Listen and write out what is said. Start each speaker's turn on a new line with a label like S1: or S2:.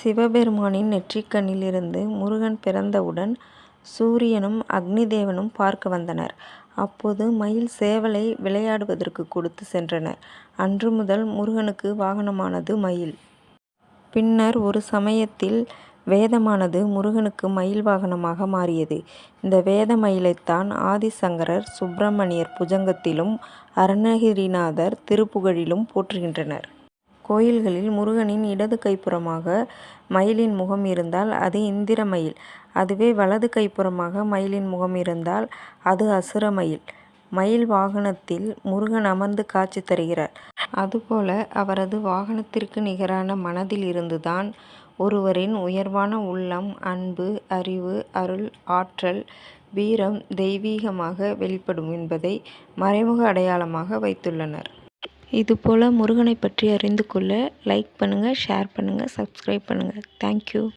S1: சிவபெருமானின் நெற்றிக்கண்ணிலிருந்து முருகன் பிறந்தவுடன் சூரியனும் அக்னி தேவனும் பார்க்க வந்தனர். அப்போது மயில் சேவலை விளையாடுவதற்கு கொடுத்து சென்றனர். அன்று முதல் முருகனுக்கு வாகனமானது மயில். பின்னர் ஒரு சமயத்தில் வேதமானது முருகனுக்கு மயில் வாகனமாக மாறியது. இந்த வேத மயிலைத்தான் ஆதிசங்கரர் சுப்பிரமணியர் புஜங்கத்திலும் அருணகிரிநாதர் திருப்புகழிலும் போற்றுகின்றனர். கோயில்களில் முருகனின் இடது கைப்புறமாக மயிலின் முகம் இருந்தால் அது இந்திர மயில். அதுவே வலது கைப்புறமாக மயிலின் முகம் இருந்தால் அது அசுர மயில். மயில் வாகனத்தில் முருகன் அமர்ந்து காட்சி தருகிறார். அதுபோல அவரது வாகனத்திற்கு நிகரான மனதில் இருந்துதான் ஒருவரின் உயர்வான உள்ளம், அன்பு, அறிவு, அருள், ஆற்றல், வீரம் தெய்வீகமாக வெளிப்படும் என்பதை மறைமுக அடையாளமாக வைத்துள்ளனர். இதுபோல முருகனை பற்றி அறிந்து கொள்ள லைக் பண்ணுங்க, ஷேர் பண்ணுங்க, சப்ஸ்கிரைப் பண்ணுங்க. தேங்க்யூ.